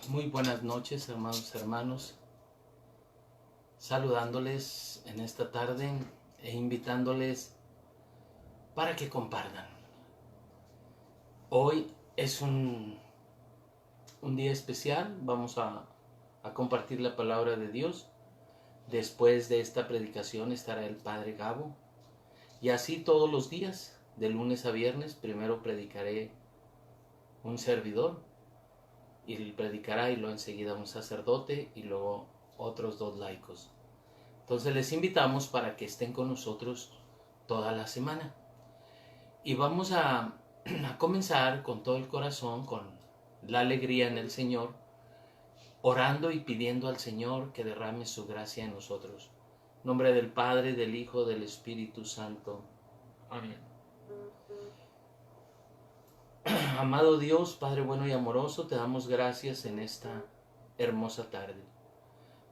Muy buenas noches, hermanos, hermanos, saludándoles en esta tarde e invitándoles para que compartan. Hoy es un día especial, vamos a compartir la palabra de Dios. Después de esta predicación estará el Padre Gabo y así todos los días, de lunes a viernes. Primero predicaré un servidor y predicará y luego enseguida un sacerdote y luego otros dos laicos. Entonces les invitamos para que estén con nosotros toda la semana. Y vamos a comenzar con todo el corazón, con la alegría en el Señor, orando y pidiendo al Señor que derrame su gracia en nosotros. En nombre del Padre, del Hijo, del Espíritu Santo. Amén. Amado Dios, Padre bueno y amoroso, te damos gracias en esta hermosa tarde.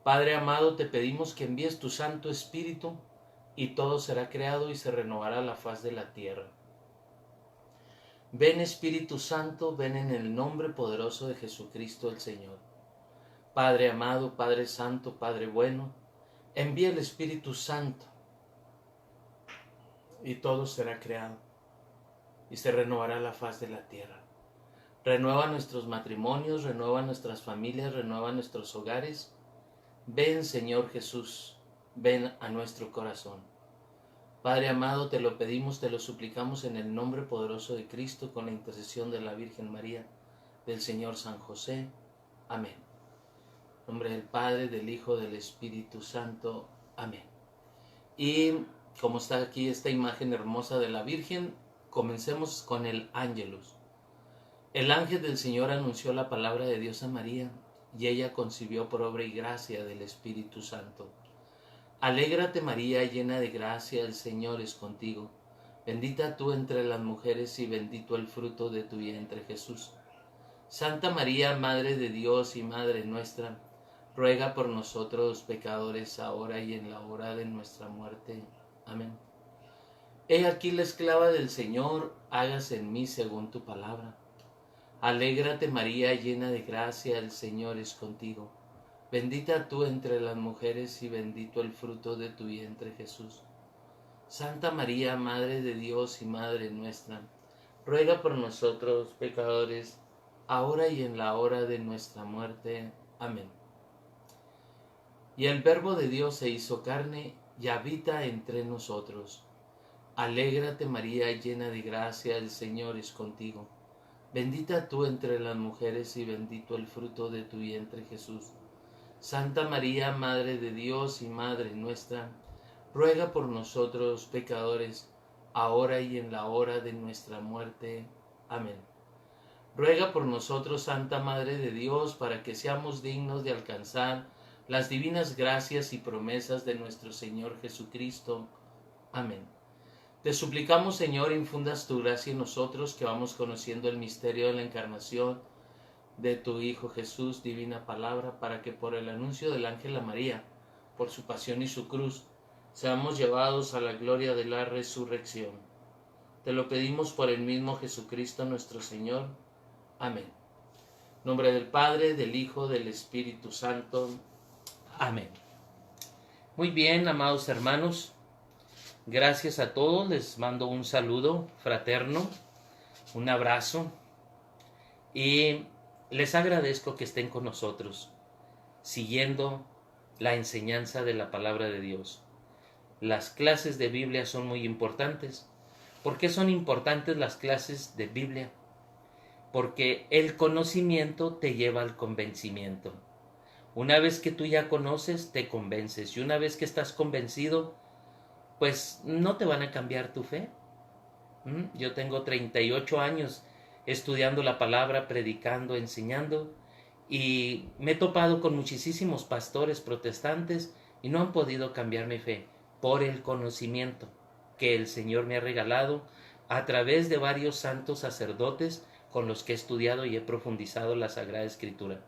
Padre amado, te pedimos que envíes tu Santo Espíritu y todo será creado y se renovará la faz de la tierra. Ven Espíritu Santo, ven en el nombre poderoso de Jesucristo el Señor. Padre amado, Padre Santo, Padre bueno, envía el Espíritu Santo y todo será creado y se renovará la faz de la tierra. Renueva nuestros matrimonios, renueva nuestras familias, renueva nuestros hogares. Ven Señor Jesús, ven a nuestro corazón. Padre amado, te lo pedimos, te lo suplicamos en el nombre poderoso de Cristo, con la intercesión de la Virgen María, del Señor San José. Amén. En nombre del Padre, del Hijo, del Espíritu Santo. Amén. Y como está aquí esta imagen hermosa de la Virgen, comencemos con el Ángelus. El ángel del Señor anunció la palabra de Dios a María, y ella concibió por obra y gracia del Espíritu Santo. Alégrate María, llena de gracia, el Señor es contigo. Bendita tú entre las mujeres y bendito el fruto de tu vientre Jesús. Santa María, Madre de Dios y Madre nuestra, ruega por nosotros pecadores, ahora y en la hora de nuestra muerte. Amén. He aquí la esclava del Señor, hágase en mí según tu palabra. Alégrate María, llena de gracia, el Señor es contigo. Bendita tú entre las mujeres y bendito el fruto de tu vientre Jesús. Santa María, Madre de Dios y Madre nuestra, ruega por nosotros pecadores, ahora y en la hora de nuestra muerte. Amén. Y el Verbo de Dios se hizo carne y habita entre nosotros. Alégrate María, llena de gracia, el Señor es contigo. Bendita tú entre las mujeres y bendito el fruto de tu vientre Jesús. Santa María, Madre de Dios y Madre nuestra, ruega por nosotros pecadores, ahora y en la hora de nuestra muerte. Amén. Ruega por nosotros, Santa Madre de Dios, para que seamos dignos de alcanzar las divinas gracias y promesas de nuestro Señor Jesucristo. Amén. Te suplicamos, Señor, infundas tu gracia en nosotros, que vamos conociendo el misterio de la encarnación de tu Hijo Jesús, divina palabra, para que por el anuncio del ángel a María, por su pasión y su cruz, seamos llevados a la gloria de la resurrección. Te lo pedimos por el mismo Jesucristo nuestro Señor. Amén. En nombre del Padre, del Hijo, del Espíritu Santo. Amén. Muy bien, amados hermanos, gracias a todos, les mando un saludo fraterno, un abrazo, y les agradezco que estén con nosotros, siguiendo la enseñanza de la palabra de Dios. Las clases de Biblia son muy importantes. ¿Por qué son importantes las clases de Biblia? Porque el conocimiento te lleva al convencimiento. Una vez que tú ya conoces, te convences. Y una vez que estás convencido, pues no te van a cambiar tu fe. Yo tengo 38 años estudiando la palabra, predicando, enseñando, y me he topado con muchísimos pastores protestantes y no han podido cambiar mi fe por el conocimiento que el Señor me ha regalado a través de varios santos sacerdotes con los que he estudiado y he profundizado la Sagrada Escritura.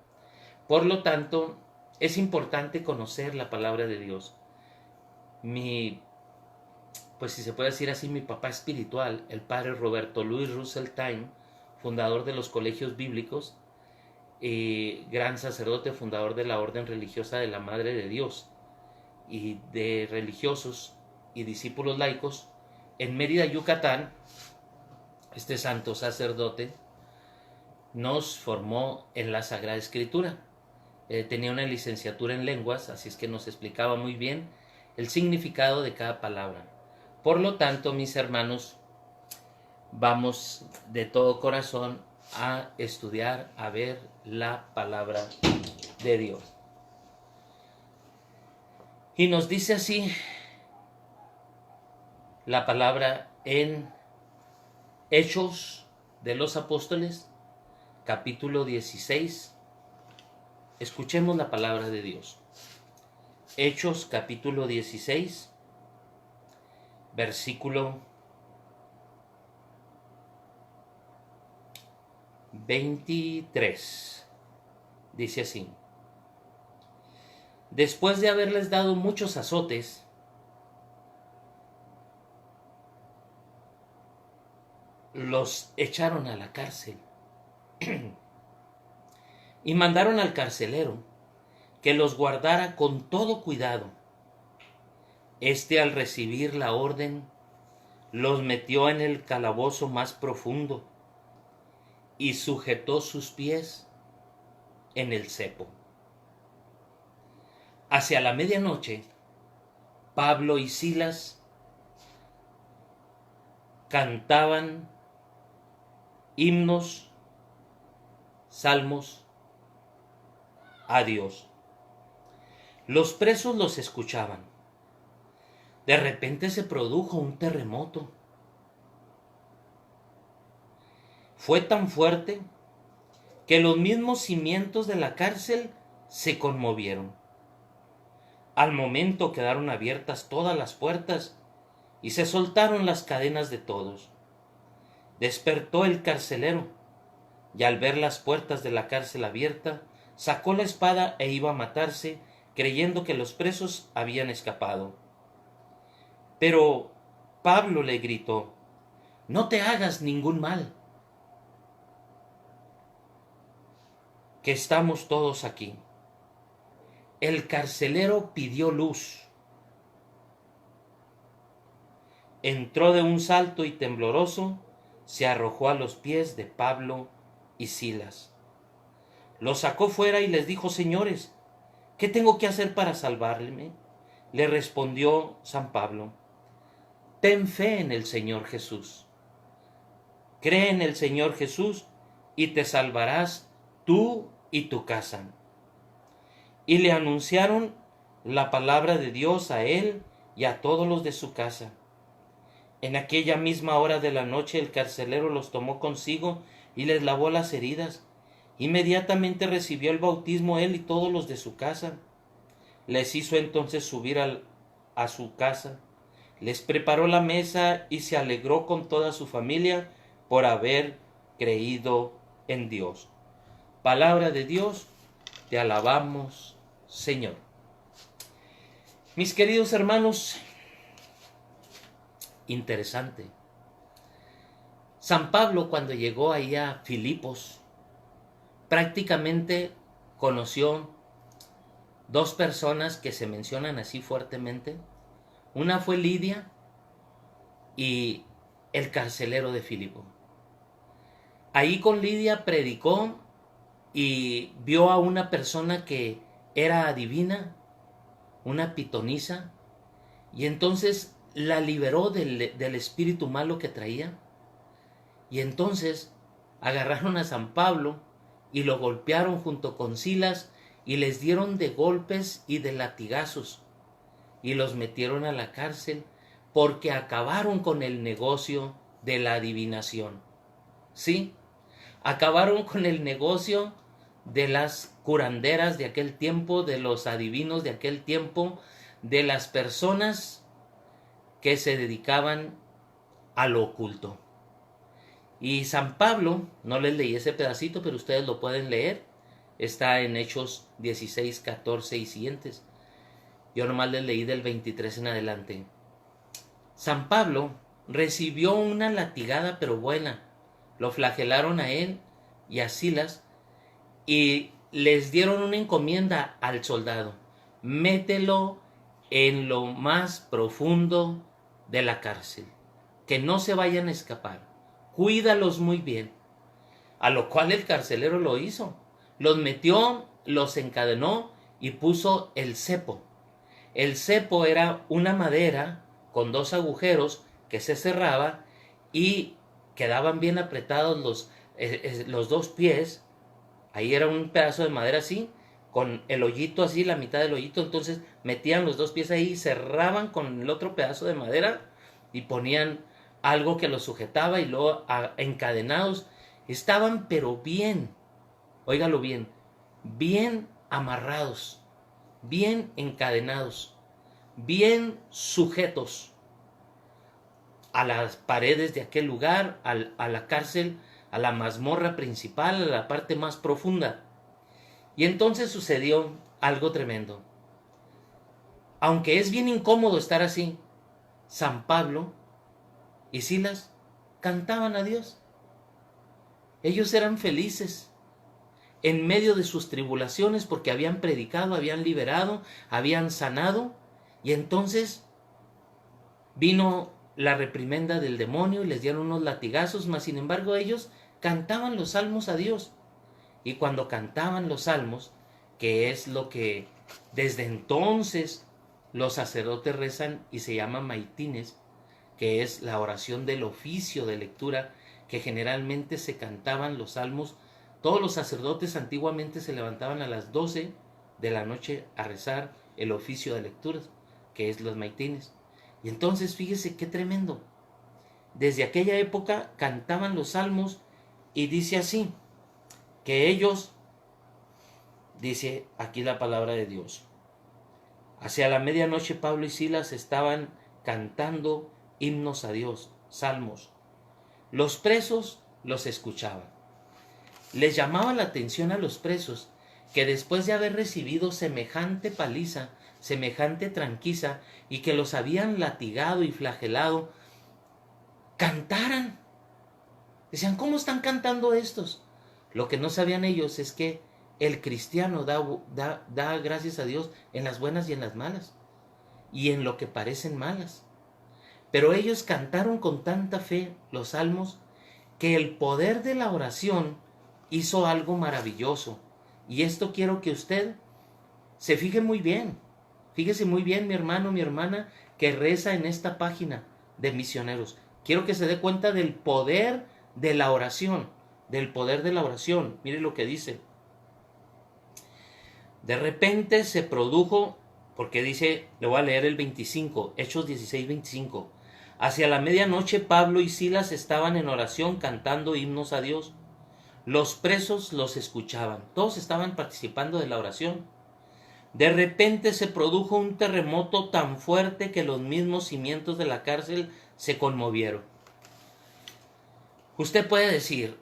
Por lo tanto, es importante conocer la palabra de Dios. Pues si se puede decir así, mi papá espiritual, el padre Roberto Louis Russell Time, fundador de los colegios bíblicos, gran sacerdote, fundador de la orden religiosa de la Madre de Dios y de religiosos y discípulos laicos, en Mérida, Yucatán. Este santo sacerdote nos formó en la Sagrada Escritura. Tenía una licenciatura en lenguas, así es que nos explicaba muy bien el significado de cada palabra. Por lo tanto, mis hermanos, vamos de todo corazón a estudiar, a ver la palabra de Dios. Y nos dice así la palabra en Hechos de los Apóstoles, capítulo 16. Escuchemos la palabra de Dios. Hechos, capítulo 16, versículo 23. Dice así: después de haberles dado muchos azotes, los echaron a la cárcel y mandaron al carcelero que los guardara con todo cuidado. Este, al recibir la orden, los metió en el calabozo más profundo y sujetó sus pies en el cepo. Hacia la medianoche, Pablo y Silas cantaban himnos, salmos a Dios. Los presos los escuchaban. De repente se produjo un terremoto. Fue tan fuerte que los mismos cimientos de la cárcel se conmovieron. Al momento quedaron abiertas todas las puertas y se soltaron las cadenas de todos. Despertó el carcelero y, al ver las puertas de la cárcel abierta, sacó la espada e iba a matarse, creyendo que los presos habían escapado. Pero Pablo le gritó: no te hagas ningún mal, que estamos todos aquí. El carcelero pidió luz. Entró de un salto y tembloroso se arrojó a los pies de Pablo y Silas. Los sacó fuera y les dijo: señores, ¿qué tengo que hacer para salvarme? Le respondió San Pablo: ten fe en el Señor Jesús. Cree en el Señor Jesús y te salvarás tú y tu casa. Y le anunciaron la palabra de Dios a él y a todos los de su casa. En aquella misma hora de la noche el carcelero los tomó consigo y les lavó las heridas. Inmediatamente recibió el bautismo él y todos los de su casa. Les hizo entonces subir a su casa. Les preparó la mesa y se alegró con toda su familia por haber creído en Dios. Palabra de Dios, te alabamos, Señor. Mis queridos hermanos, interesante. San Pablo, cuando llegó ahí a Filipos, prácticamente conoció dos personas que se mencionan así fuertemente. Una fue Lidia y el carcelero de Filipo. Ahí con Lidia predicó y vio a una persona que era adivina, una pitonisa, y entonces la liberó del espíritu malo que traía. Y entonces agarraron a San Pablo y lo golpearon junto con Silas y les dieron de golpes y de latigazos y los metieron a la cárcel porque acabaron con el negocio de la adivinación. Sí, acabaron con el negocio de las curanderas de aquel tiempo, de los adivinos de aquel tiempo, de las personas que se dedicaban a lo oculto. Y San Pablo, no les leí ese pedacito, pero ustedes lo pueden leer, está en Hechos 16, 14 y siguientes. Yo nomás les leí del 23 en adelante. San Pablo recibió una latigada pero buena. Lo flagelaron a él y a Silas, y les dieron una encomienda al soldado: mételo en lo más profundo de la cárcel, que no se vayan a escapar, cuídalos muy bien. A lo cual el carcelero lo hizo, los metió, los encadenó y puso el cepo. El cepo era una madera con dos agujeros que se cerraba y quedaban bien apretados los dos pies. Ahí era un pedazo de madera así, con el hoyito así, la mitad del hoyito. Entonces metían los dos pies ahí, cerraban con el otro pedazo de madera y ponían algo que los sujetaba, y luego encadenados. Estaban pero bien, óigalo bien, bien amarrados, bien encadenados, bien sujetos a las paredes de aquel lugar, a la cárcel, a la mazmorra principal, a la parte más profunda. Y entonces sucedió algo tremendo. Aunque es bien incómodo estar así, San Pablo y Silas cantaban a Dios. Ellos eran felices en medio de sus tribulaciones, porque habían predicado, habían liberado, habían sanado. Y entonces vino la reprimenda del demonio y les dieron unos latigazos, mas sin embargo ellos cantaban los salmos a Dios. Y cuando cantaban los salmos, que es lo que desde entonces los sacerdotes rezan y se llama maitines, que es la oración del oficio de lectura, que generalmente se cantaban los salmos. Todos los sacerdotes antiguamente se levantaban a las 12 de la noche a rezar el oficio de lecturas, que es los maitines. Y entonces fíjese qué tremendo. Desde aquella época cantaban los salmos, y dice así, que ellos, dice aquí la palabra de Dios, hacia la medianoche Pablo y Silas estaban cantando himnos a Dios, salmos. Los presos los escuchaban. Les llamaba la atención a los presos que después de haber recibido semejante paliza, semejante tranquiza, y que los habían latigado y flagelado, cantaran. Decían, ¿cómo están cantando estos? Lo que no sabían ellos es que el cristiano da gracias a Dios en las buenas y en las malas, y en lo que parecen malas. Pero ellos cantaron con tanta fe los salmos, que el poder de la oración hizo algo maravilloso. Y esto quiero que usted se fije muy bien. Fíjese muy bien, mi hermano, mi hermana, que reza en esta página de misioneros. Quiero que se dé cuenta del poder de la oración, del poder de la oración. Mire lo que dice. De repente se produjo, porque dice, le voy a leer el 25, Hechos 16, 25. Hacia la medianoche Pablo y Silas estaban en oración cantando himnos a Dios. Los presos los escuchaban. Todos estaban participando de la oración. De repente se produjo un terremoto tan fuerte que los mismos cimientos de la cárcel se conmovieron. Usted puede decir,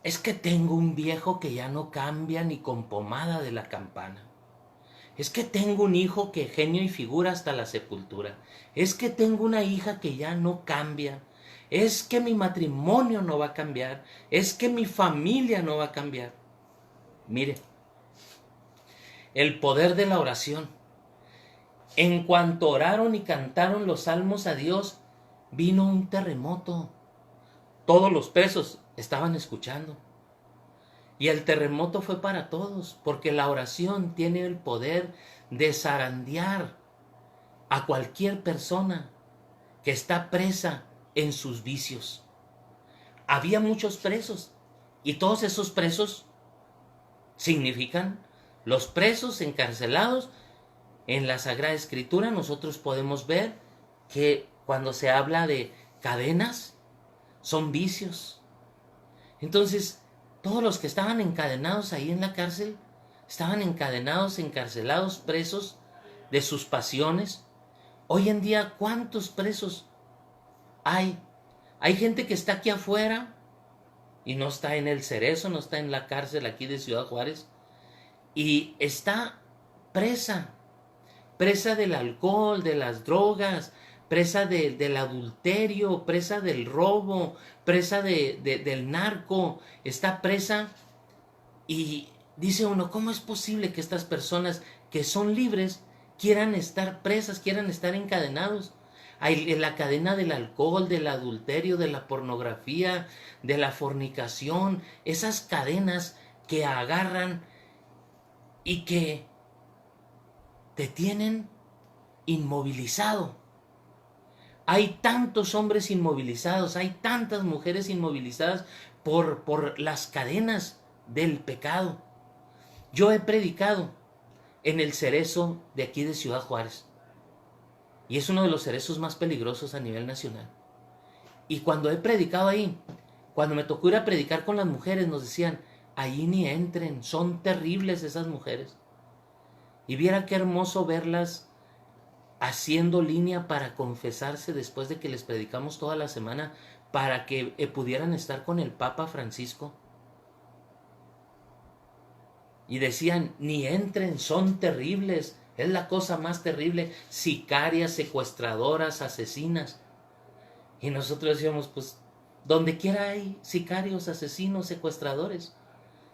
es que tengo un viejo que ya no cambia ni con pomada de la campana. Es que tengo un hijo que genio y figura hasta la sepultura. Es que tengo una hija que ya no cambia. Es que mi matrimonio no va a cambiar. Es que mi familia no va a cambiar. Mire, el poder de la oración. En cuanto oraron y cantaron los salmos a Dios, vino un terremoto. Todos los presos estaban escuchando. Y el terremoto fue para todos, porque la oración tiene el poder de zarandear a cualquier persona que está presa en sus vicios. Había muchos presos, y todos esos presos significan los presos encarcelados. En la Sagrada Escritura nosotros podemos ver que cuando se habla de cadenas, son vicios. Entonces, todos los que estaban encadenados ahí en la cárcel, estaban encadenados, encarcelados, presos de sus pasiones. Hoy en día, ¿cuántos presos hay? Hay gente que está aquí afuera y no está en el Cerezo, no está en la cárcel aquí de Ciudad Juárez, y está presa del alcohol, de las drogas, presa del adulterio, presa del robo, presa del narco, está presa, Y dice uno, ¿cómo es posible que estas personas que son libres quieran estar presas, quieran estar encadenados? Hay la cadena del alcohol, del adulterio, de la pornografía, de la fornicación, esas cadenas que agarran y que te tienen inmovilizado. Hay tantos hombres inmovilizados, hay tantas mujeres inmovilizadas por las cadenas del pecado. Yo he predicado en el cerezo de aquí de Ciudad Juárez, y es uno de los cerezos más peligrosos a nivel nacional. Y cuando he predicado ahí, cuando me tocó ir a predicar con las mujeres, nos decían, ahí ni entren, son terribles esas mujeres. Y viera qué hermoso verlas haciendo línea para confesarse después de que les predicamos toda la semana para que pudieran estar con el Papa Francisco. Y decían, ni entren, son terribles, es la cosa más terrible, sicarias, secuestradoras, asesinas. Y nosotros decíamos, pues, donde quiera hay sicarios, asesinos, secuestradores.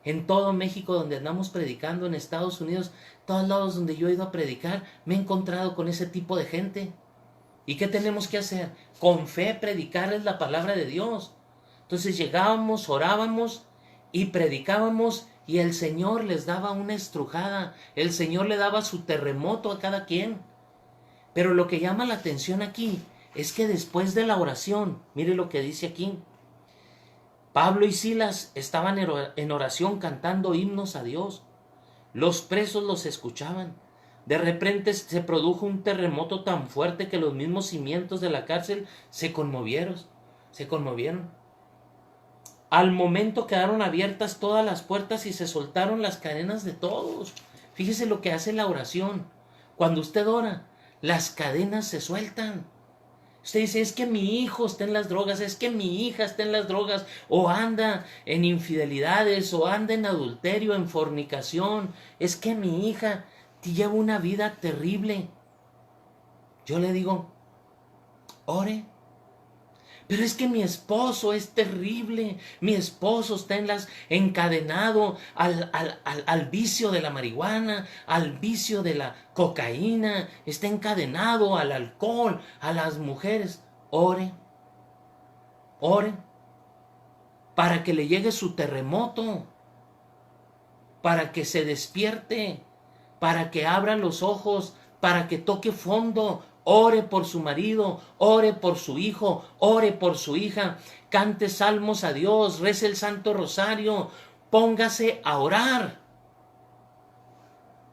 En todo México donde andamos predicando, en Estados Unidos, todos lados donde yo he ido a predicar, me he encontrado con ese tipo de gente. ¿Y qué tenemos que hacer? Con fe predicarles la palabra de Dios. Entonces llegábamos, orábamos y predicábamos, y el Señor les daba una estrujada, el Señor le daba su terremoto a cada quien. Pero lo que llama la atención aquí es que después de la oración, mire lo que dice aquí, Pablo y Silas estaban en oración cantando himnos a Dios. Los presos los escuchaban. De repente se produjo un terremoto tan fuerte que los mismos cimientos de la cárcel se conmovieron. Al momento quedaron abiertas todas las puertas y se soltaron las cadenas de todos. Fíjese lo que hace la oración. Cuando usted ora, las cadenas se sueltan. Usted dice, es que mi hijo está en las drogas, es que mi hija está en las drogas, o anda en infidelidades, o anda en adulterio, en fornicación. Es que mi hija lleva una vida terrible. Yo le digo, ore. Pero es que mi esposo es terrible, mi esposo está encadenado al vicio de la marihuana, al vicio de la cocaína, está encadenado al alcohol, a las mujeres. Ore, ore, para que le llegue su terremoto, para que se despierte, para que abra los ojos, para que toque fondo. Ore por su marido, ore por su hijo, ore por su hija, cante salmos a Dios, rece el Santo Rosario, póngase a orar.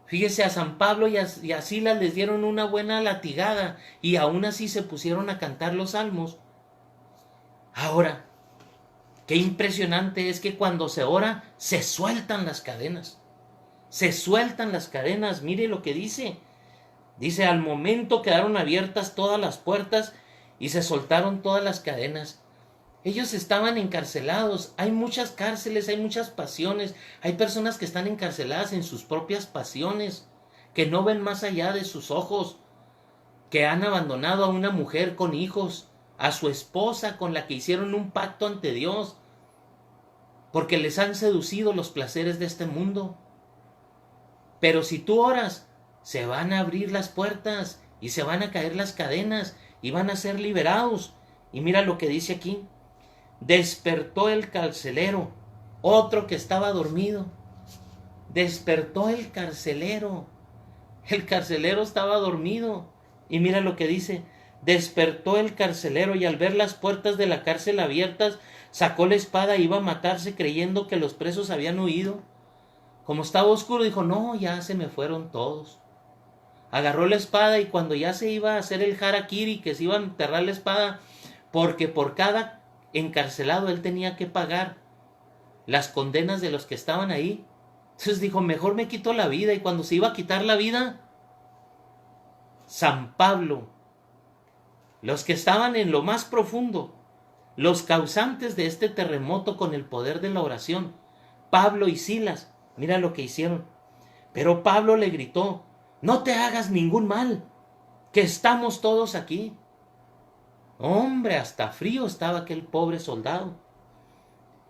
Fíjese, a San Pablo y a Silas les dieron una buena latigada y aún así se pusieron a cantar los salmos. Ahora, qué impresionante es que cuando se ora, se sueltan las cadenas. Se sueltan las cadenas, mire lo que dice. Dice, al momento quedaron abiertas todas las puertas y se soltaron todas las cadenas. Ellos estaban encarcelados. Hay muchas cárceles, hay muchas pasiones. Hay personas que están encarceladas en sus propias pasiones, que no ven más allá de sus ojos, que han abandonado a una mujer con hijos, a su esposa con la que hicieron un pacto ante Dios, porque les han seducido los placeres de este mundo. Pero si tú oras, se van a abrir las puertas y se van a caer las cadenas y van a ser liberados. Y mira lo que dice aquí. Despertó el carcelero, otro que estaba dormido. Despertó el carcelero. El carcelero estaba dormido. Y mira lo que dice. Despertó el carcelero y al ver las puertas de la cárcel abiertas, sacó la espada e iba a matarse creyendo que los presos habían huido. Como estaba oscuro, dijo, no, ya se me fueron todos. Agarró la espada y cuando ya se iba a hacer el harakiri, que se iba a enterrar la espada, porque por cada encarcelado él tenía que pagar las condenas de los que estaban ahí. Entonces dijo, mejor me quito la vida. Y cuando se iba a quitar la vida, San Pablo, los que estaban en lo más profundo, los causantes de este terremoto con el poder de la oración, Pablo y Silas, mira lo que hicieron. Pero Pablo le gritó, no te hagas ningún mal, que estamos todos aquí. Hombre, hasta frío estaba aquel pobre soldado.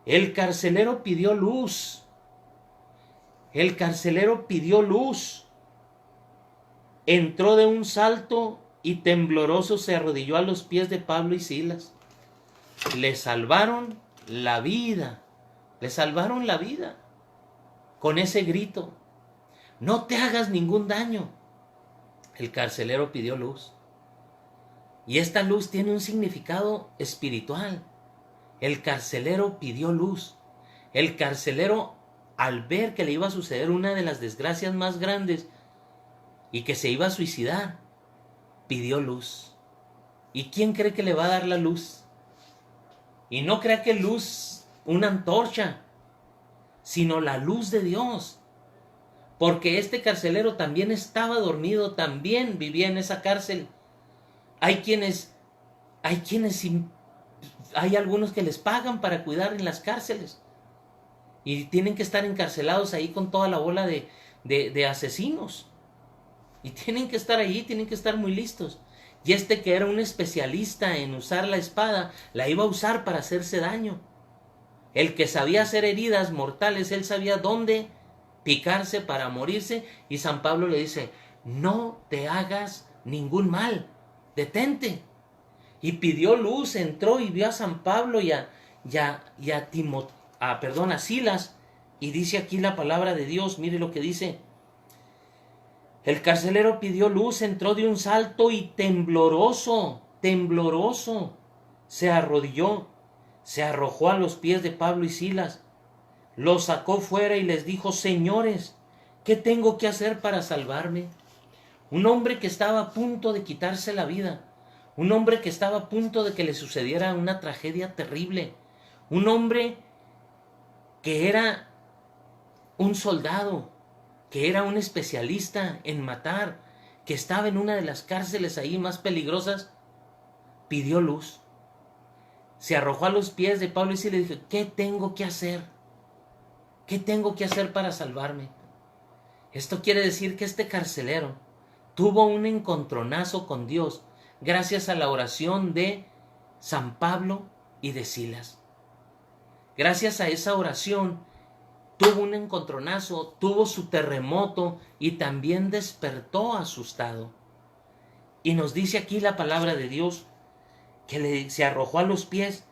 El carcelero pidió luz. El carcelero pidió luz, entró de un salto y tembloroso se arrodilló a los pies de Pablo y Silas. Le salvaron la vida, le salvaron la vida con ese grito: no te hagas ningún daño. El carcelero pidió luz. Y esta luz tiene un significado espiritual. El carcelero pidió luz. El carcelero, al ver que le iba a suceder una de las desgracias más grandes y que se iba a suicidar, pidió luz. ¿Y quién cree que le va a dar la luz? Y no crea que luz, una antorcha, sino la luz de Dios. Porque este carcelero también estaba dormido, también vivía en esa cárcel. Hay algunos que les pagan para cuidar en las cárceles y tienen que estar encarcelados ahí con toda la bola de asesinos, y tienen que estar ahí, tienen que estar muy listos. Y este, que era un especialista en usar la espada, la iba a usar para hacerse daño. El que sabía hacer heridas mortales, él sabía dónde picarse para morirse. Y San Pablo le dice: no te hagas ningún mal, detente. Y pidió luz, entró y vio a San Pablo y a Silas. Y dice aquí la palabra de Dios, mire lo que dice: el carcelero pidió luz, entró de un salto y tembloroso se arrodilló, se arrojó a los pies de Pablo y Silas, los sacó fuera y les dijo: señores, ¿qué tengo que hacer para salvarme? Un hombre que estaba a punto de quitarse la vida, un hombre que estaba a punto de que le sucediera una tragedia terrible, un hombre que era un soldado, que era un especialista en matar, que estaba en una de las cárceles ahí más peligrosas, pidió luz. Se arrojó a los pies de Pablo y Silas y le dijo: ¿qué tengo que hacer? ¿Qué tengo que hacer para salvarme? Esto quiere decir que este carcelero tuvo un encontronazo con Dios gracias a la oración de San Pablo y de Silas. Gracias a esa oración tuvo un encontronazo, tuvo su terremoto y también despertó asustado. Y nos dice aquí la palabra de Dios que se arrojó a los pies.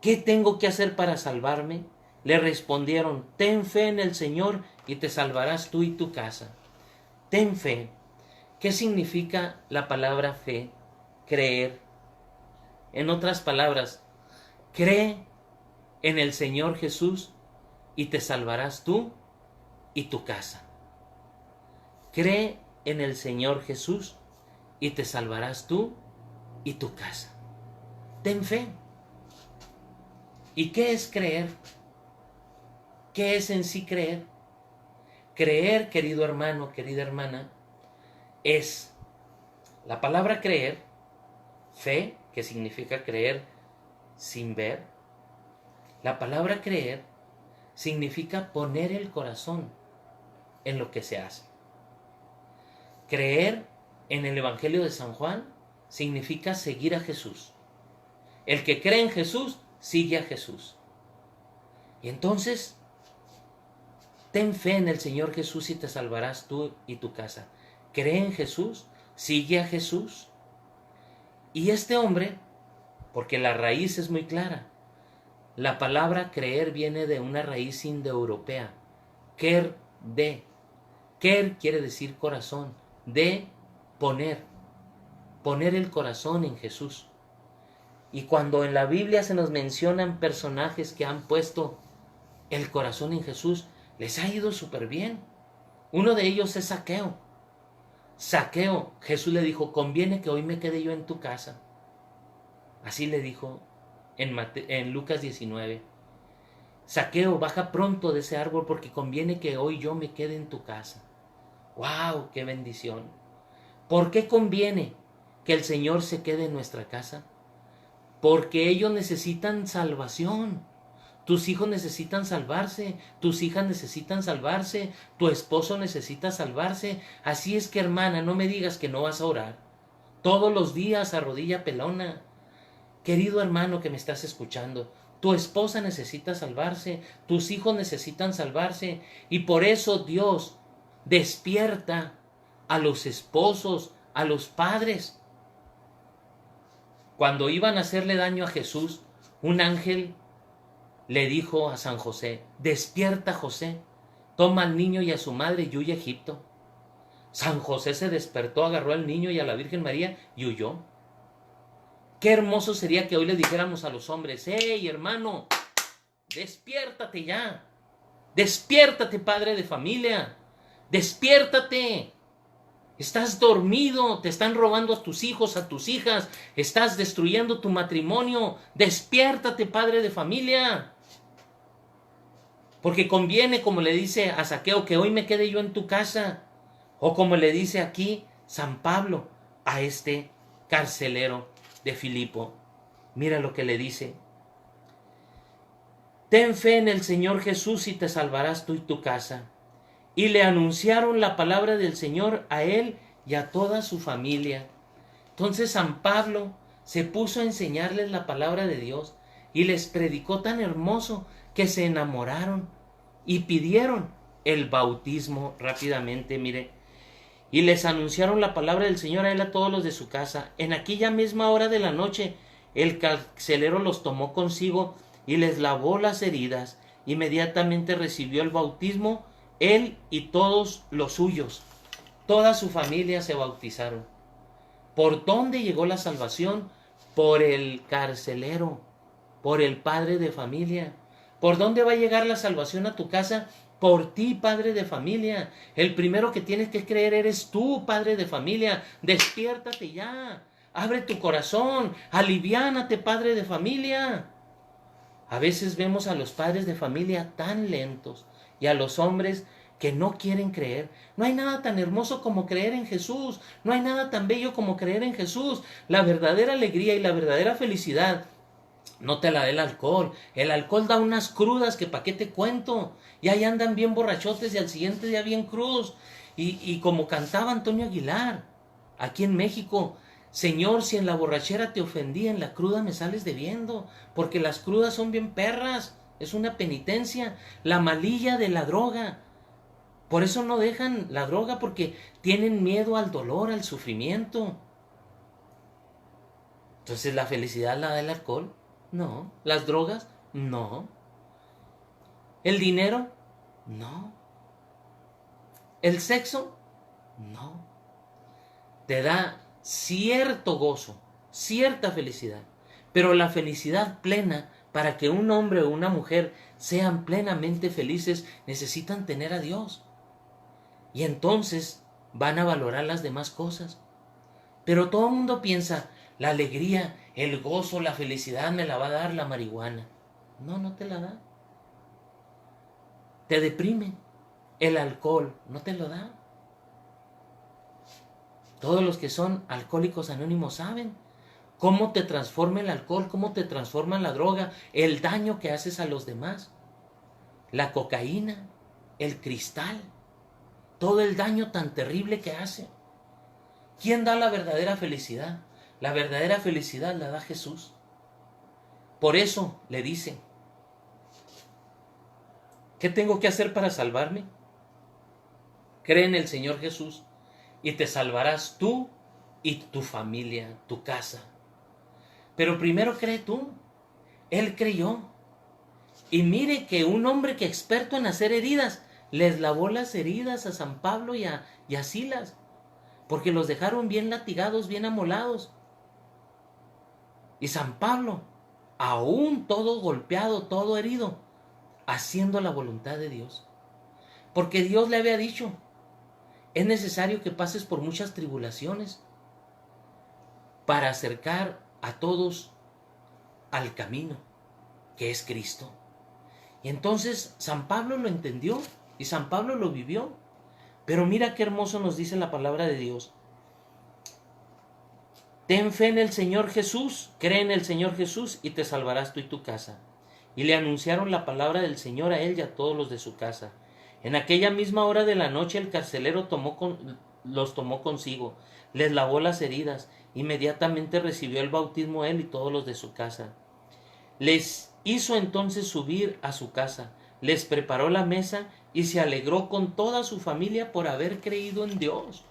¿Qué tengo que hacer para salvarme? Le respondieron: ten fe en el Señor y te salvarás tú y tu casa. Ten fe. ¿Qué significa la palabra fe? Creer. En otras palabras, cree en el Señor Jesús y te salvarás tú y tu casa. Cree en el Señor Jesús y te salvarás tú y tu casa. Ten fe. ¿Y qué es creer? ¿Qué es en sí creer? Creer, querido hermano, querida hermana, es la palabra creer, fe, que significa creer sin ver. La palabra creer significa poner el corazón en lo que se hace. Creer en el Evangelio de San Juan significa seguir a Jesús. El que cree en Jesús, sigue a Jesús. Y entonces, ten fe en el Señor Jesús y te salvarás tú y tu casa. Cree en Jesús, sigue a Jesús. Y este hombre, porque la raíz es muy clara, la palabra creer viene de una raíz indoeuropea, ker de. Ker quiere decir corazón, de poner el corazón en Jesús. Y cuando en la Biblia se nos mencionan personajes que han puesto el corazón en Jesús, les ha ido súper bien. Uno de ellos es Zaqueo. Zaqueo, Jesús le dijo: conviene que hoy me quede yo en tu casa. Así le dijo en Lucas 19. Zaqueo, baja pronto de ese árbol porque conviene que hoy yo me quede en tu casa. ¡Wow! ¡Qué bendición! ¿Por qué conviene que el Señor se quede en nuestra casa? Porque ellos necesitan salvación. Tus hijos necesitan salvarse, tus hijas necesitan salvarse, tu esposo necesita salvarse. Así es que, hermana, no me digas que no vas a orar. Todos los días a rodilla pelona. Querido hermano que me estás escuchando, Tu esposa necesita salvarse, tus hijos necesitan salvarse, y por eso Dios despierta a los esposos, a los padres. Cuando iban a hacerle daño a Jesús, un ángel le dijo a San José: despierta, José, toma al niño y a su madre y huye a Egipto. San José se despertó, agarró al niño y a la Virgen María y huyó. Qué hermoso sería que hoy le dijéramos a los hombres: ¡hey, hermano! ¡Despiértate ya! ¡Despiértate, padre de familia! ¡Despiértate! Estás dormido, te están robando a tus hijos, a tus hijas, estás destruyendo tu matrimonio. ¡Despiértate, padre de familia! Porque conviene, como le dice a Zaqueo, que hoy me quede yo en tu casa. O como le dice aquí San Pablo a este carcelero de Filipo. Mira lo que le dice: ten fe en el Señor Jesús y te salvarás tú y tu casa. Y le anunciaron la palabra del Señor a él y a toda su familia. Entonces San Pablo se puso a enseñarles la palabra de Dios y les predicó tan hermoso que se enamoraron y pidieron el bautismo rápidamente, mire. Y les anunciaron la palabra del Señor a él, a todos los de su casa. En aquella misma hora de la noche, el carcelero los tomó consigo y les lavó las heridas. Inmediatamente recibió el bautismo, él y todos los suyos. Toda su familia se bautizaron. ¿Por dónde llegó la salvación? Por el carcelero, por el padre de familia. ¿Por dónde va a llegar la salvación a tu casa? Por ti, padre de familia. El primero que tienes que creer eres tú, padre de familia. Despiértate ya. Abre tu corazón. Aliviánate, padre de familia. A veces vemos a los padres de familia tan lentos y a los hombres que no quieren creer. No hay nada tan hermoso como creer en Jesús. No hay nada tan bello como creer en Jesús. La verdadera alegría y la verdadera felicidad no te la da el alcohol. El alcohol da unas crudas que pa' qué te cuento. Y ahí andan bien borrachotes y al siguiente día bien crudos. Y como cantaba Antonio Aguilar, aquí en México: Señor, si en la borrachera te ofendí, en la cruda me sales debiendo. Porque las crudas son bien perras. Es una penitencia. La malilla de la droga. Por eso no dejan la droga, porque tienen miedo al dolor, al sufrimiento. Entonces, ¿la felicidad la da el alcohol? No. ¿Las drogas? No. ¿El dinero? No. ¿El sexo? No. Te da cierto gozo, cierta felicidad, pero la felicidad plena, para que un hombre o una mujer sean plenamente felices, necesitan tener a Dios. Y entonces van a valorar las demás cosas. Pero todo el mundo piensa: la alegría, el gozo, la felicidad me la va a dar la marihuana. No, no te la da. Te deprime. El alcohol no te lo da. Todos los que son alcohólicos anónimos saben cómo te transforma el alcohol, cómo te transforma la droga, el daño que haces a los demás. La cocaína, el cristal, todo el daño tan terrible que hace. ¿Quién da la verdadera felicidad? La verdadera felicidad la da Jesús. Por eso le dice: ¿qué tengo que hacer para salvarme? Cree en el Señor Jesús y te salvarás tú y tu familia, tu casa. Pero primero cree tú. Él creyó. Y mire que un hombre que experto en hacer heridas les lavó las heridas a San Pablo y a Silas, porque los dejaron bien latigados, bien amolados. Y San Pablo, aún todo golpeado, todo herido, haciendo la voluntad de Dios. Porque Dios le había dicho: es necesario que pases por muchas tribulaciones para acercar a todos al camino, que es Cristo. Y entonces San Pablo lo entendió y San Pablo lo vivió. Pero mira qué hermoso nos dice la palabra de Dios: ten fe en el Señor Jesús, cree en el Señor Jesús y te salvarás tú y tu casa. Y le anunciaron la palabra del Señor a él y a todos los de su casa. En aquella misma hora de la noche el carcelero los tomó consigo, les lavó las heridas, inmediatamente recibió el bautismo él y todos los de su casa. Les Hizo entonces subir a su casa, les preparó la mesa y se alegró con toda su familia por haber creído en Dios.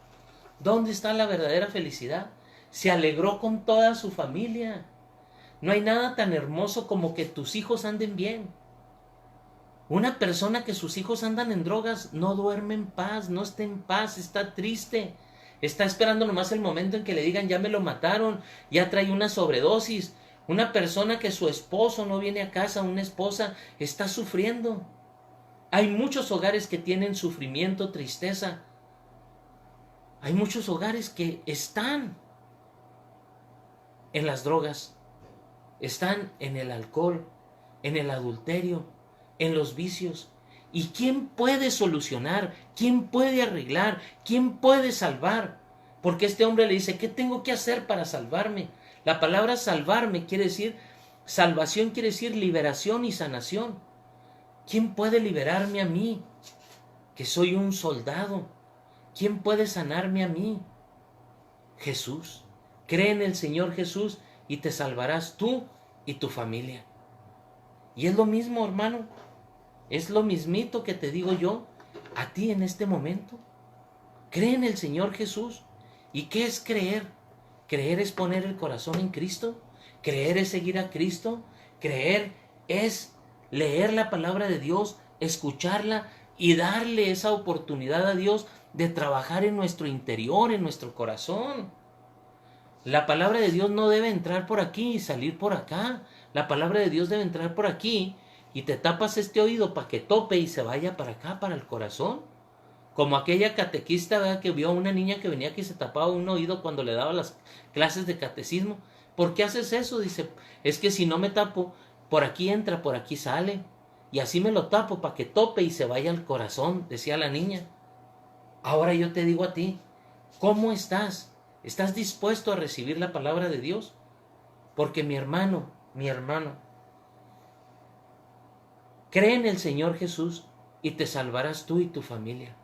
¿Dónde está la verdadera felicidad? Se alegró con toda su familia. No hay nada tan hermoso como que tus hijos anden bien. Una persona que sus hijos andan en drogas no duerme en paz, no está en paz, está triste. Está esperando nomás el momento en que le digan ya me lo mataron, ya trae una sobredosis. Una persona que su esposo no viene a casa, una esposa, está sufriendo. Hay muchos hogares que tienen sufrimiento, tristeza. Hay muchos hogares que están en las drogas, están en el alcohol, en el adulterio, en los vicios. ¿Y quién puede solucionar? ¿Quién puede arreglar? ¿Quién puede salvar? Porque este hombre le dice, ¿qué tengo que hacer para salvarme? La palabra salvarme quiere decir, salvación quiere decir liberación y sanación. ¿Quién puede liberarme a mí, que soy un soldado? ¿Quién puede sanarme a mí? Jesús. Cree en el Señor Jesús y te salvarás tú y tu familia. Y es lo mismo, hermano. Es lo mismito que te digo yo a ti en este momento. Cree en el Señor Jesús. ¿Y qué es creer? Creer es poner el corazón en Cristo. Creer es seguir a Cristo. Creer es leer la palabra de Dios, escucharla y darle esa oportunidad a Dios de trabajar en nuestro interior, en nuestro corazón. La palabra de Dios no debe entrar por aquí y salir por acá. La palabra de Dios debe entrar por aquí y te tapas este oído para que tope y se vaya para acá, para el corazón. Como aquella catequista, ¿verdad?, que vio a una niña que venía que se tapaba un oído cuando le daba las clases de catecismo. ¿Por qué haces eso? Dice, es que si no me tapo, por aquí entra, por aquí sale. Y así me lo tapo para que tope y se vaya al corazón, decía la niña. Ahora yo te digo a ti, ¿cómo estás? ¿Estás dispuesto a recibir la palabra de Dios? Porque mi hermano, cree en el Señor Jesús y te salvarás tú y tu familia.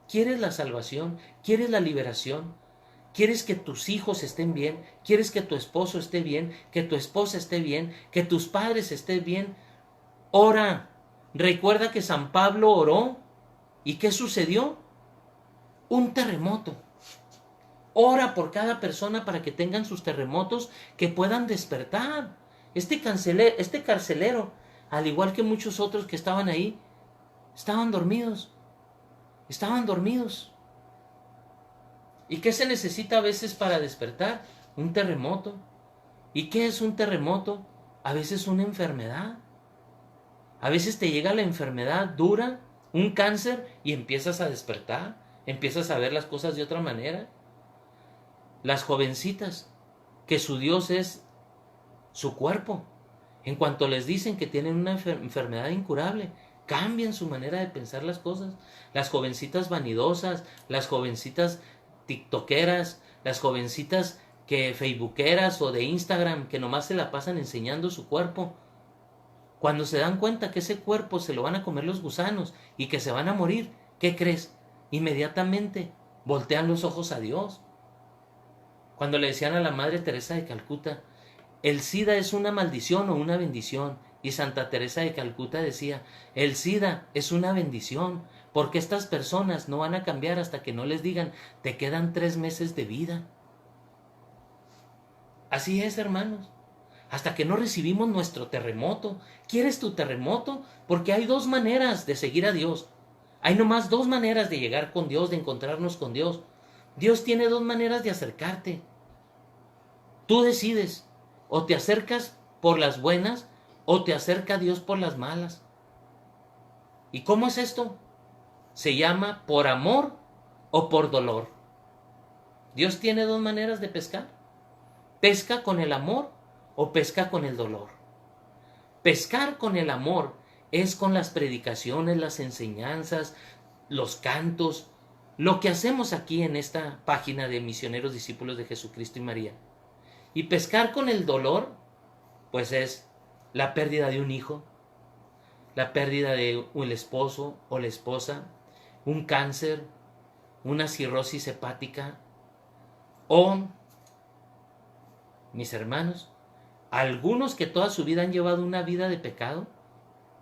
¿Quieres la salvación? ¿Quieres la liberación? ¿Quieres que tus hijos estén bien? ¿Quieres que tu esposo esté bien? ¿Que tu esposa esté bien? ¿Que tus padres estén bien? Ora. Recuerda que San Pablo oró. ¿Y qué sucedió? Un terremoto. Ora por cada persona para que tengan sus terremotos, que puedan despertar. Este carcelero, al igual que muchos otros que estaban ahí, estaban dormidos. Estaban dormidos. ¿Y qué se necesita a veces para despertar? Un terremoto. ¿Y qué es un terremoto? A veces una enfermedad. A veces te llega la enfermedad dura, un cáncer, y empiezas a despertar. Empiezas a ver las cosas de otra manera. Las jovencitas, que su Dios es su cuerpo. En cuanto les dicen que tienen una enfermedad incurable, cambian su manera de pensar las cosas. Las jovencitas vanidosas, las jovencitas tiktokeras, las jovencitas que facebookeras o de Instagram, que nomás se la pasan enseñando su cuerpo. Cuando se dan cuenta que ese cuerpo se lo van a comer los gusanos y que se van a morir, ¿qué crees? Inmediatamente voltean los ojos a Dios. Cuando le decían a la Madre Teresa de Calcuta, el SIDA es una maldición o una bendición. Y Santa Teresa de Calcuta decía, el SIDA es una bendición, porque estas personas no van a cambiar hasta que no les digan, te quedan 3 meses de vida. Así es, hermanos. Hasta que no recibimos nuestro terremoto. ¿Quieres tu terremoto? Porque hay 2 maneras de seguir a Dios. Hay nomás 2 maneras de llegar con Dios, de encontrarnos con Dios. Dios tiene 2 maneras de acercarte. Tú decides, o te acercas por las buenas, o te acerca a Dios por las malas. ¿Y cómo es esto? Se llama por amor o por dolor. Dios tiene 2 maneras de pescar. Pesca con el amor o pesca con el dolor. Pescar con el amor es con las predicaciones, las enseñanzas, los cantos, lo que hacemos aquí en esta página de Misioneros Discípulos de Jesucristo y María. Y pescar con el dolor, pues es la pérdida de un hijo, la pérdida de el esposo o la esposa, un cáncer, una cirrosis hepática, o, mis hermanos, Algunos que toda su vida han llevado una vida de pecado,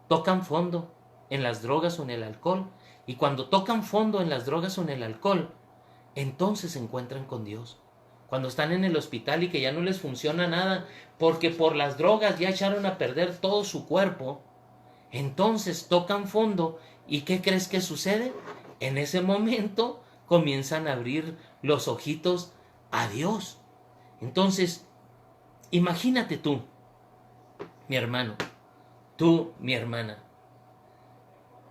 tocan fondo en las drogas o en el alcohol. Y cuando tocan fondo en las drogas o en el alcohol, entonces se encuentran con Dios. Cuando están en el hospital y que ya no les funciona nada, porque por las drogas ya echaron a perder todo su cuerpo, entonces tocan fondo. ¿Y qué crees que sucede? En ese momento comienzan a abrir los ojitos a Dios. Entonces, imagínate tú, mi hermano, tú, mi hermana,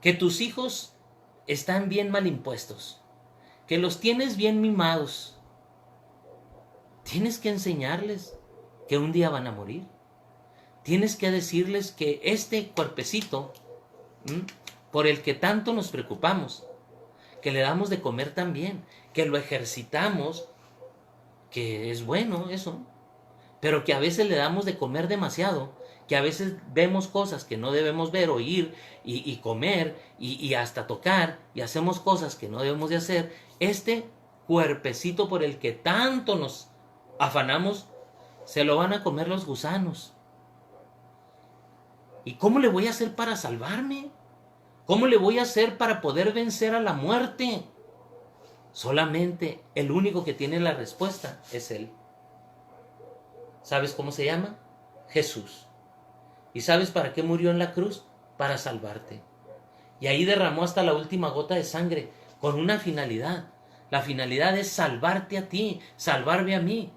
que tus hijos están bien mal impuestos, que los tienes bien mimados. Tienes que enseñarles que un día van a morir. Tienes que decirles que este cuerpecito, por el que tanto nos preocupamos, que le damos de comer también, que lo ejercitamos, que es bueno eso, pero que a veces le damos de comer demasiado, que a veces vemos cosas que no debemos ver, oír y comer y hasta tocar, y hacemos cosas que no debemos de hacer. Este cuerpecito por el que tanto nos afanamos, se lo van a comer los gusanos. ¿Y cómo le voy a hacer para salvarme? ¿Cómo le voy a hacer para poder vencer a la muerte? Solamente el único que tiene la respuesta es Él. ¿Sabes cómo se llama? Jesús. ¿Y sabes para qué murió en la cruz? Para salvarte. Y ahí derramó hasta la última gota de sangre con una finalidad. La finalidad es salvarte a ti, salvarme a mí.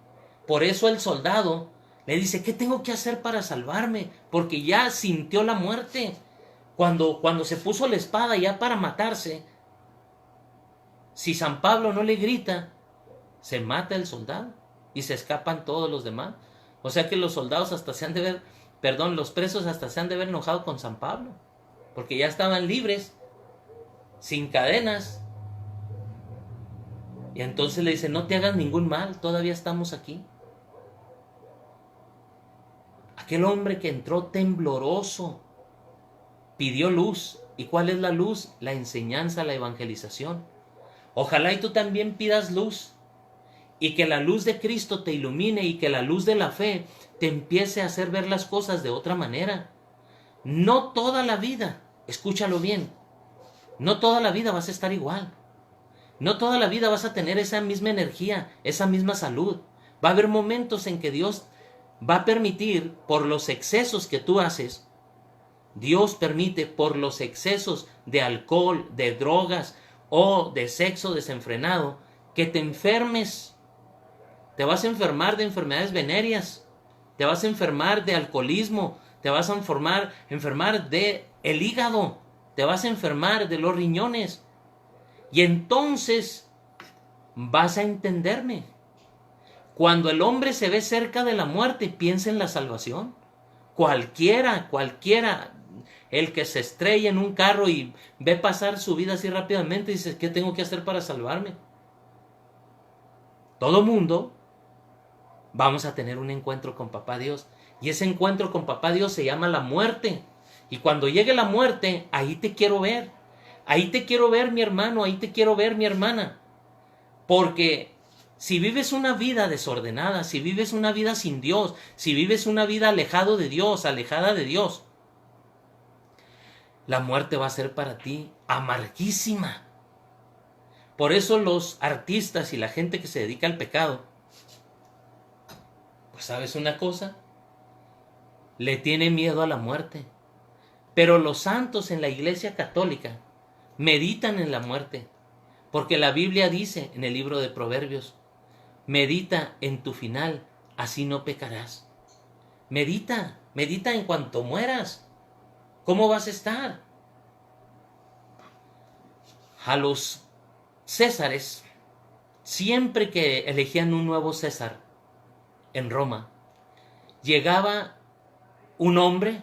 Por eso el soldado le dice, ¿qué tengo que hacer para salvarme? Porque ya sintió la muerte. Cuando se puso la espada ya para matarse, si San Pablo no le grita, se mata el soldado y se escapan todos los demás. O sea que los soldados hasta se han de ver, los presos hasta se han de ver enojado con San Pablo, porque ya estaban libres, sin cadenas. Y entonces le dice, no te hagas ningún mal, todavía estamos aquí. Aquel hombre que entró tembloroso pidió luz. ¿Y cuál es la luz? La enseñanza, la evangelización. Ojalá y tú también pidas luz, y que la luz de Cristo te ilumine, y que la luz de la fe te empiece a hacer ver las cosas de otra manera. No toda la vida, escúchalo bien, no toda la vida vas a estar igual. No toda la vida vas a tener esa misma energía, esa misma salud. Va a haber momentos en que Dios va a permitir, por los excesos que tú haces, Dios permite por los excesos de alcohol, de drogas o de sexo desenfrenado, que te enfermes. Te vas a enfermar de enfermedades venéreas, te vas a enfermar de alcoholismo, te vas a enfermar de el hígado, te vas a enfermar de los riñones. Y entonces vas a entenderme. Cuando el hombre se ve cerca de la muerte, piensa en la salvación. Cualquiera, el que se estrella en un carro y ve pasar su vida así rápidamente, dice, ¿qué tengo que hacer para salvarme? Todo mundo vamos a tener un encuentro con Papá Dios. Y ese encuentro con Papá Dios se llama la muerte. Y cuando llegue la muerte, ahí te quiero ver. Ahí te quiero ver, mi hermano, ahí te quiero ver, mi hermana. Porque si vives una vida desordenada, si vives una vida sin Dios, si vives una vida alejado de Dios, alejada de Dios, la muerte va a ser para ti amarguísima. Por eso los artistas y la gente que se dedica al pecado, pues ¿sabes una cosa? Le tiene miedo a la muerte. Pero los santos en la Iglesia Católica meditan en la muerte, porque la Biblia dice en el libro de Proverbios, medita en tu final, así no pecarás. Medita en cuanto mueras. ¿Cómo vas a estar? A los césares, siempre que elegían un nuevo César en Roma, llegaba un hombre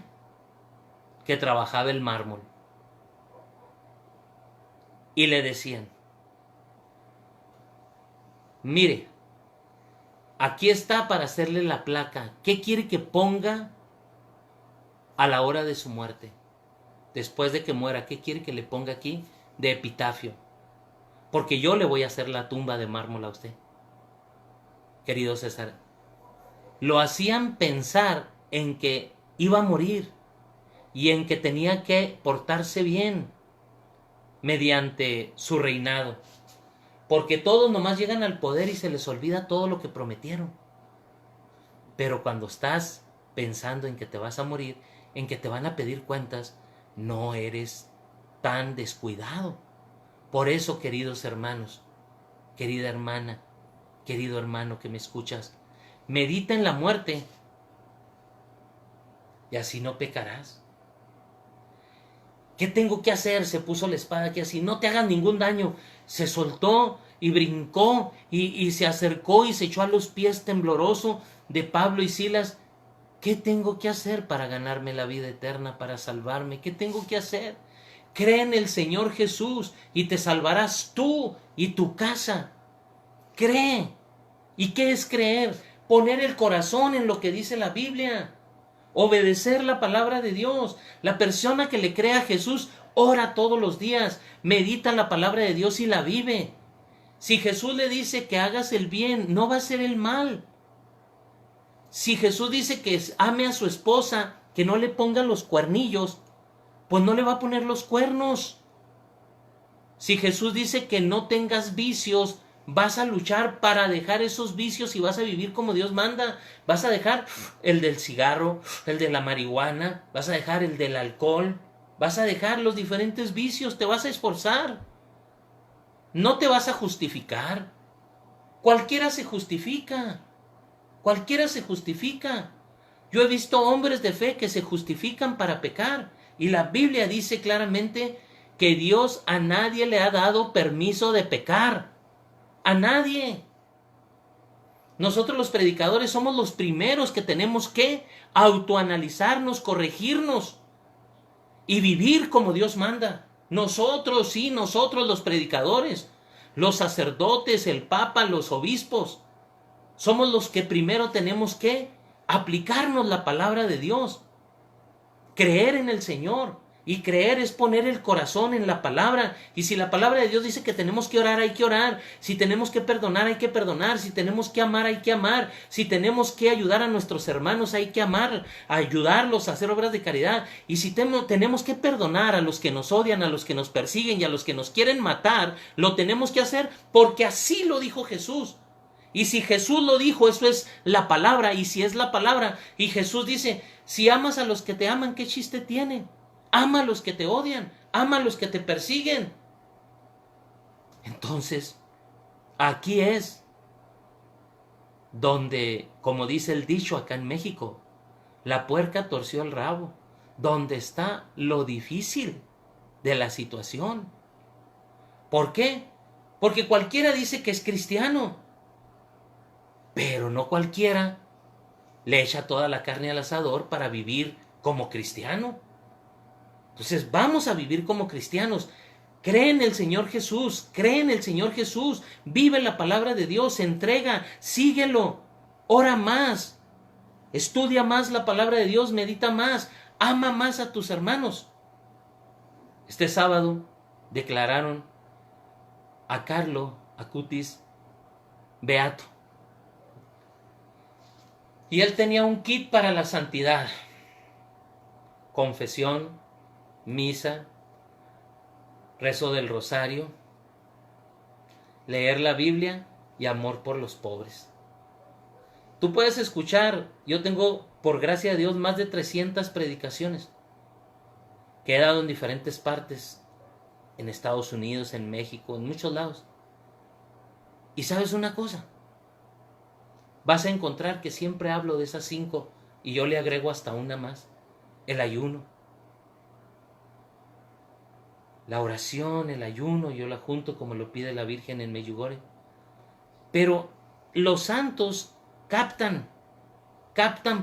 que trabajaba el mármol y le decían, mire, aquí está para hacerle la placa. ¿Qué quiere que ponga a la hora de su muerte? Después de que muera, ¿qué quiere que le ponga aquí de epitafio? Porque yo le voy a hacer la tumba de mármol a usted, querido César. lo hacían pensar en que iba a morir y en que tenía que portarse bien mediante su reinado. Porque todos nomás llegan al poder y se les olvida todo lo que prometieron. Pero cuando estás pensando en que te vas a morir, en que te van a pedir cuentas, no eres tan descuidado. Por eso, queridos hermanos, querida hermana, querido hermano que me escuchas, medita en la muerte y así no pecarás. ¿Qué tengo que hacer? Se puso la espada aquí así, no te hagas ningún daño. Se soltó y brincó y se acercó y se echó a los pies tembloroso de Pablo y Silas. ¿Qué tengo que hacer para ganarme la vida eterna, para salvarme? ¿Qué tengo que hacer? Cree en el Señor Jesús y te salvarás tú y tu casa. Cree. ¿Y qué es creer? Poner el corazón en lo que dice la Biblia. Obedecer la palabra de Dios. La persona que le cree a Jesús ora todos los días, medita la palabra de Dios y la vive. Si Jesús le dice que hagas el bien, no va a ser el mal. Si Jesús dice que ame a su esposa, que no le ponga los cuernillos, pues no le va a poner los cuernos. Si Jesús dice que no tengas vicios, vas a luchar para dejar esos vicios y vas a vivir como Dios manda. Vas a dejar el del cigarro, el de la marihuana, vas a dejar el del alcohol, vas a dejar los diferentes vicios, te vas a esforzar. No te vas a justificar. Cualquiera se justifica. Cualquiera se justifica. Yo he visto hombres de fe que se justifican para pecar. Y la Biblia dice claramente que Dios a nadie le ha dado permiso de pecar. A nadie. Nosotros los predicadores somos los primeros que tenemos que autoanalizarnos, corregirnos y vivir como Dios manda. Nosotros, sí, nosotros los predicadores, los sacerdotes, el Papa, los obispos, somos los que primero tenemos que aplicarnos la palabra de Dios, creer en el Señor. Y creer es poner el corazón en la palabra. Y si la palabra de Dios dice que tenemos que orar, hay que orar. Si tenemos que perdonar, hay que perdonar. Si tenemos que amar, hay que amar. Si tenemos que ayudar a nuestros hermanos, hay que amar, ayudarlos a hacer obras de caridad. Y si tenemos que perdonar a los que nos odian, a los que nos persiguen y a los que nos quieren matar, lo tenemos que hacer porque así lo dijo Jesús. Y si Jesús lo dijo, eso es la palabra. Y si es la palabra, y Jesús dice, si amas a los que te aman, ¿qué chiste tiene? Ama a los que te odian, ama a los que te persiguen. Entonces, aquí es donde, como dice el dicho acá en México, la puerca torció el rabo, donde está lo difícil de la situación. ¿Por qué? Porque cualquiera dice que es cristiano, pero no cualquiera le echa toda la carne al asador para vivir como cristiano. Entonces vamos a vivir como cristianos. Cree en el Señor Jesús, cree en el Señor Jesús, vive la palabra de Dios, entrega, síguelo, ora más, estudia más la palabra de Dios, medita más, ama más a tus hermanos. Este sábado declararon a Carlo Acutis beato. Y él tenía un kit para la santidad: confesión, misa, rezo del rosario, leer la Biblia y amor por los pobres. Tú puedes escuchar, yo tengo, por gracia de Dios, más de 300 predicaciones que he dado en diferentes partes, en Estados Unidos, en México, en muchos lados. Y sabes una cosa, vas a encontrar que siempre hablo de esas 5 y yo le agrego hasta una más: el ayuno. La oración, el ayuno, yo la junto como lo pide la Virgen en Medjugorje. Pero los santos captan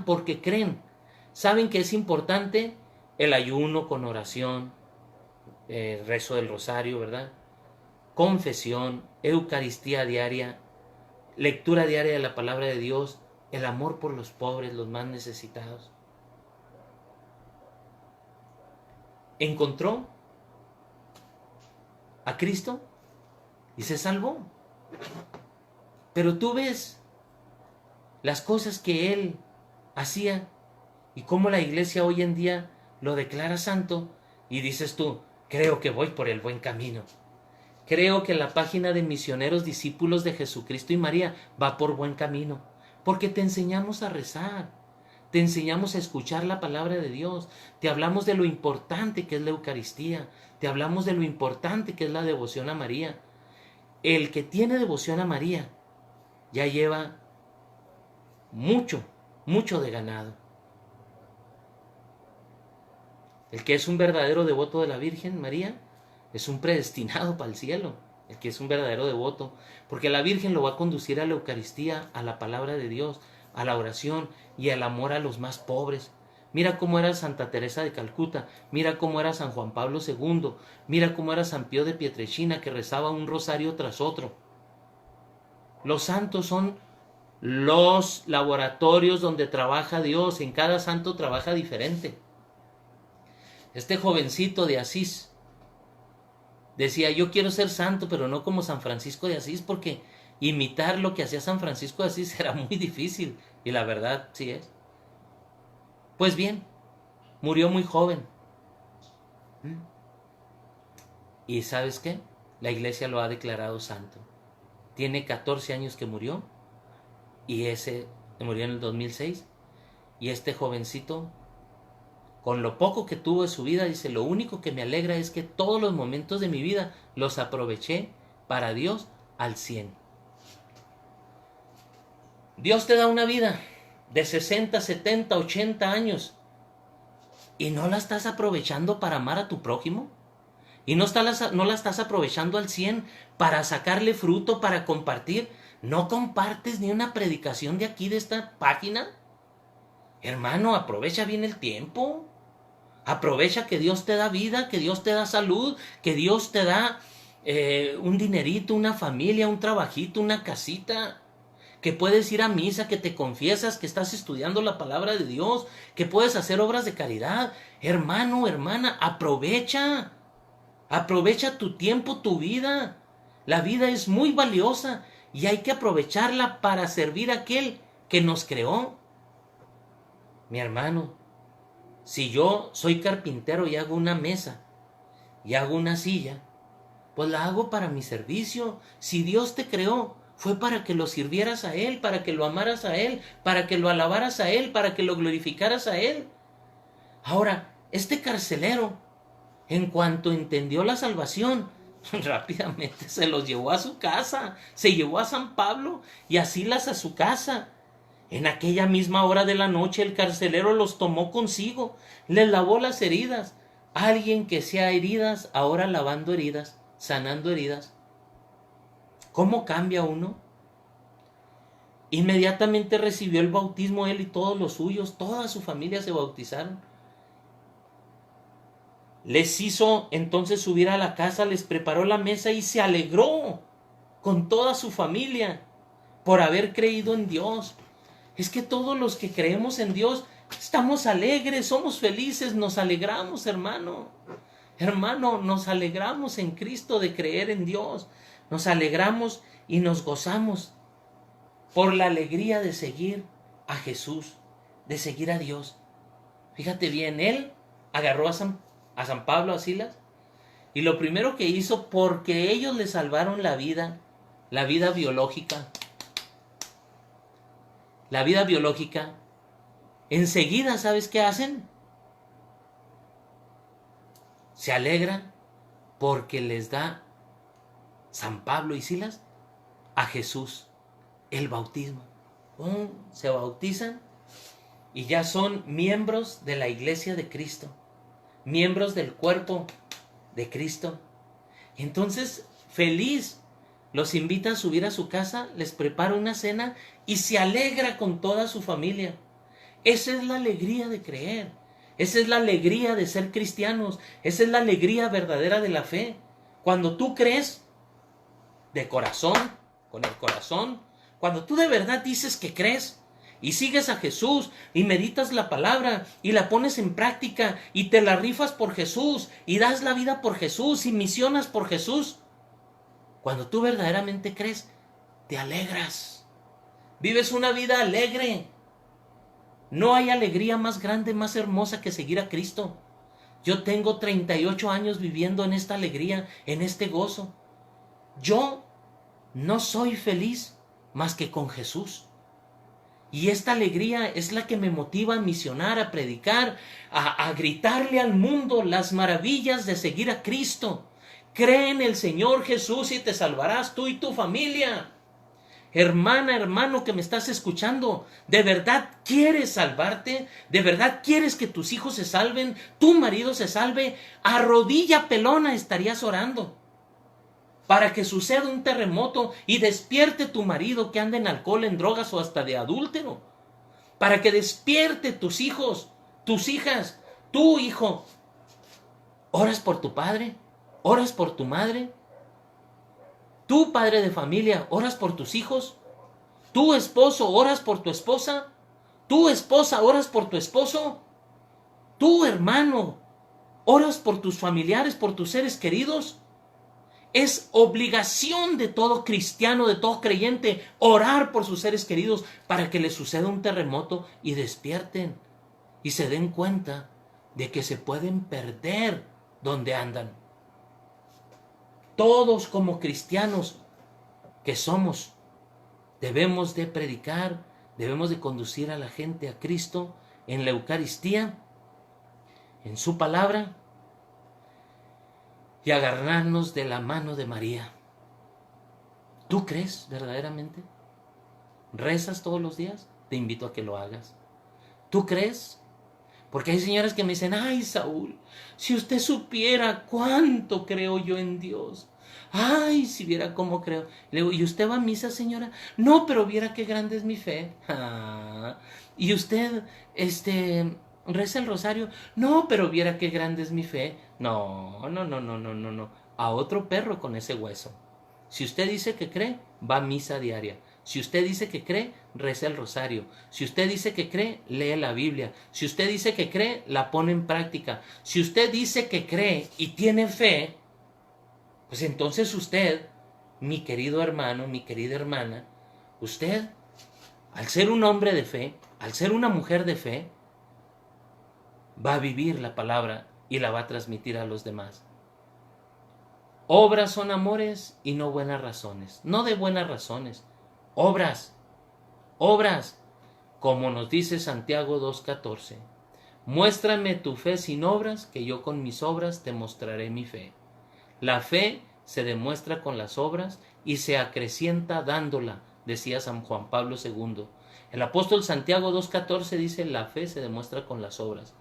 porque creen. Saben que es importante el ayuno con oración, rezo del rosario, ¿verdad? Confesión, Eucaristía diaria, lectura diaria de la palabra de Dios, el amor por los pobres, los más necesitados. Encontró a Cristo y se salvó. Pero tú ves las cosas que él hacía y cómo la iglesia hoy en día lo declara santo, y dices tú, creo que voy por el buen camino. Creo que la página de Misioneros Discípulos de Jesucristo y María va por buen camino, porque te enseñamos a rezar, te enseñamos a escuchar la palabra de Dios, te hablamos de lo importante que es la Eucaristía, te hablamos de lo importante que es la devoción a María. El que tiene devoción a María ya lleva mucho, mucho de ganado. El que es un verdadero devoto de la Virgen María es un predestinado para el cielo. El que es un verdadero devoto, porque la Virgen lo va a conducir a la Eucaristía, a la palabra de Dios, a la oración y al amor a los más pobres. Mira cómo era Santa Teresa de Calcuta, mira cómo era San Juan Pablo II, mira cómo era San Pío de Pietrelcina, que rezaba un rosario tras otro. Los santos son los laboratorios donde trabaja Dios, en cada santo trabaja diferente. Este jovencito de Asís decía, yo quiero ser santo, pero no como San Francisco de Asís, porque imitar lo que hacía San Francisco de Asís era muy difícil, y la verdad sí es. Pues bien, murió muy joven. ¿Y sabes qué? La iglesia lo ha declarado santo. Tiene 14 años que murió, y ese murió en el 2006, y este jovencito, con lo poco que tuvo de su vida, dice, lo único que me alegra es que todos los momentos de mi vida los aproveché para Dios al 100. Dios te da una vida de 60, 70, 80 años y no la estás aprovechando para amar a tu prójimo, y no la estás aprovechando al 100 para sacarle fruto, para compartir. No compartes ni una predicación de aquí, de esta página. Hermano, aprovecha bien el tiempo. Aprovecha que Dios te da vida, que Dios te da salud, que Dios te da un dinerito, una familia, un trabajito, una casita, que puedes ir a misa, que te confiesas, que estás estudiando la palabra de Dios, que puedes hacer obras de caridad. Hermano, hermana, aprovecha tu tiempo, tu vida. La vida es muy valiosa y hay que aprovecharla para servir a aquel que nos creó. Mi hermano, si yo soy carpintero y hago una mesa y hago una silla, pues la hago para mi servicio. Si Dios te creó, fue para que lo sirvieras a Él, para que lo amaras a Él, para que lo alabaras a Él, para que lo glorificaras a Él. Ahora, este carcelero, en cuanto entendió la salvación, rápidamente se los llevó a su casa, se llevó a San Pablo y a Silas a su casa. En aquella misma hora de la noche el carcelero los tomó consigo, les lavó las heridas. Alguien que sea heridas, ahora lavando heridas, sanando heridas. ¿Cómo cambia uno? Inmediatamente recibió el bautismo él y todos los suyos, toda su familia se bautizaron. Les hizo entonces subir a la casa, les preparó la mesa y se alegró con toda su familia por haber creído en Dios. Es que todos los que creemos en Dios estamos alegres, somos felices, nos alegramos, hermano. Hermano, nos alegramos en Cristo de creer en Dios. Nos alegramos y nos gozamos por la alegría de seguir a Jesús, de seguir a Dios. Fíjate bien, él agarró a San Pablo, a Silas, y lo primero que hizo, porque ellos le salvaron la vida biológica, enseguida, ¿sabes qué hacen? Se alegran porque les da San Pablo y Silas a Jesús el bautismo. Se bautizan y ya son miembros de la iglesia de Cristo, miembros del cuerpo de Cristo. Entonces, feliz, los invita a subir a su casa, les prepara una cena y se alegra con toda su familia. Esa es la alegría de creer, esa es la alegría de ser cristianos, esa es la alegría verdadera de la fe. Cuando tú crees de corazón, con el corazón, cuando tú de verdad dices que crees y sigues a Jesús y meditas la palabra y la pones en práctica y te la rifas por Jesús y das la vida por Jesús y misionas por Jesús, cuando tú verdaderamente crees, te alegras, Vives una vida alegre. No hay alegría más grande, más hermosa que seguir a Cristo. Yo tengo 38 años viviendo en esta alegría, en este gozo. Yo no soy feliz más que con Jesús. Y esta alegría es la que me motiva a misionar, a predicar, a gritarle al mundo las maravillas de seguir a Cristo. Cree en el Señor Jesús y te salvarás tú y tu familia. Hermana, hermano que me estás escuchando, ¿de verdad quieres salvarte? ¿De verdad quieres que tus hijos se salven? ¿Tu marido se salve? A rodilla pelona estarías orando para que suceda un terremoto y despierte tu marido que anda en alcohol, en drogas o hasta de adúltero. Para que despierte tus hijos, tus hijas, tu hijo. ¿Oras por tu padre? ¿Oras por tu madre? ¿Tú, padre de familia, oras por tus hijos? ¿Tu esposo, oras por tu esposa? ¿Tu esposa, oras por tu esposo? ¿Tu hermano, oras por tus familiares, por tus seres queridos? Es obligación de todo cristiano, de todo creyente, orar por sus seres queridos para que les suceda un terremoto y despierten y se den cuenta de que se pueden perder donde andan. Todos como cristianos que somos, debemos de predicar, debemos de conducir a la gente a Cristo en la Eucaristía, en su palabra, y agarrarnos de la mano de María. ¿Tú crees verdaderamente? ¿Rezas todos los días? Te invito a que lo hagas. ¿Tú crees? Porque hay señoras que me dicen, ay, Saúl, si usted supiera cuánto creo yo en Dios. Ay, si viera cómo creo. Le digo, ¿y usted va a misa, señora? No, pero viera qué grande es mi fe. Ah. ¿Y usted, reza el rosario? No, pero viera qué grande es mi fe. No. A otro perro con ese hueso. Si usted dice que cree, va a misa diaria. Si usted dice que cree, reza el rosario. Si usted dice que cree, lee la Biblia. Si usted dice que cree, la pone en práctica. Si usted dice que cree y tiene fe, pues entonces usted, mi querido hermano, mi querida hermana, usted, al ser un hombre de fe, al ser una mujer de fe, va a vivir la palabra y la va a transmitir a los demás. Obras son amores y no buenas razones. No de buenas razones. Obras, como nos dice Santiago 2:14. Muéstrame tu fe sin obras, que yo con mis obras te mostraré mi fe. La fe se demuestra con las obras y se acrecienta dándola, decía San Juan Pablo II. El apóstol Santiago 2:14 dice, la fe se demuestra con las obras.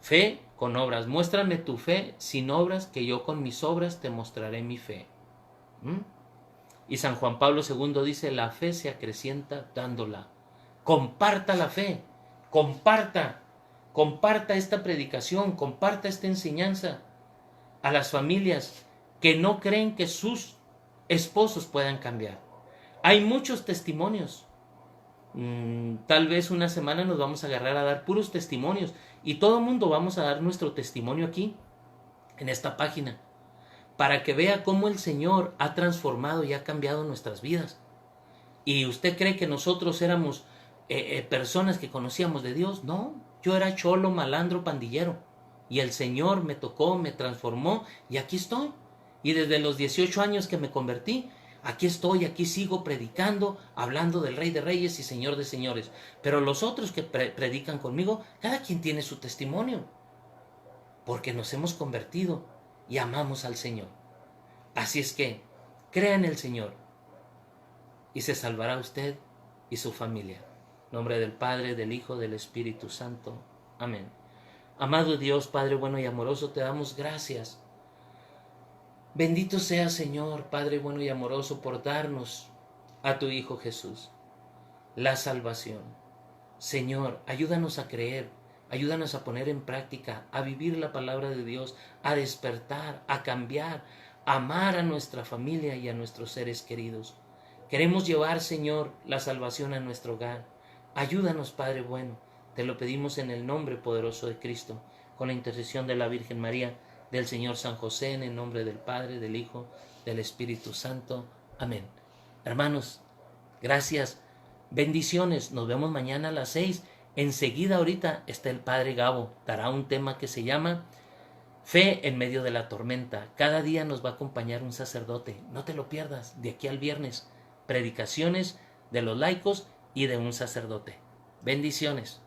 Fe con obras. Muéstrame tu fe sin obras, que yo con mis obras te mostraré mi fe. Y San Juan Pablo II dice, la fe se acrecienta dándola. Comparta la fe, comparta esta predicación, comparta esta enseñanza a las familias que no creen que sus esposos puedan cambiar. Hay muchos testimonios. Tal vez una semana nos vamos a agarrar a dar puros testimonios y todo el mundo vamos a dar nuestro testimonio aquí, en esta página, para que vea cómo el Señor ha transformado y ha cambiado nuestras vidas. ¿Y usted cree que nosotros éramos personas que conocíamos de Dios? No, yo era cholo, malandro, pandillero. Y el Señor me tocó, me transformó y aquí estoy. Y desde los 18 años que me convertí, aquí estoy, aquí sigo predicando, hablando del Rey de Reyes y Señor de Señores. Pero los otros que predican conmigo, cada quien tiene su testimonio. Porque nos hemos convertido y amamos al Señor. Así es que, crea en el Señor y se salvará usted y su familia. En nombre del Padre, del Hijo, del Espíritu Santo. Amén. Amado Dios, Padre bueno y amoroso, te damos gracias. Bendito sea, Señor, Padre bueno y amoroso, por darnos a tu Hijo Jesús la salvación. Señor, ayúdanos a creer, ayúdanos a poner en práctica, a vivir la palabra de Dios, a despertar, a cambiar, a amar a nuestra familia y a nuestros seres queridos. Queremos llevar, Señor, la salvación a nuestro hogar. Ayúdanos, Padre bueno. Te lo pedimos en el nombre poderoso de Cristo, con la intercesión de la Virgen María, del Señor San José, en el nombre del Padre, del Hijo, del Espíritu Santo. Amén. Hermanos, gracias Bendiciones, nos vemos mañana a las 6. Enseguida ahorita está el Padre Gabo, dará un tema que se llama Fe en medio de la tormenta. Cada día nos va a acompañar un sacerdote, no te lo pierdas, de aquí al viernes. Predicaciones de los laicos y de un sacerdote. Bendiciones.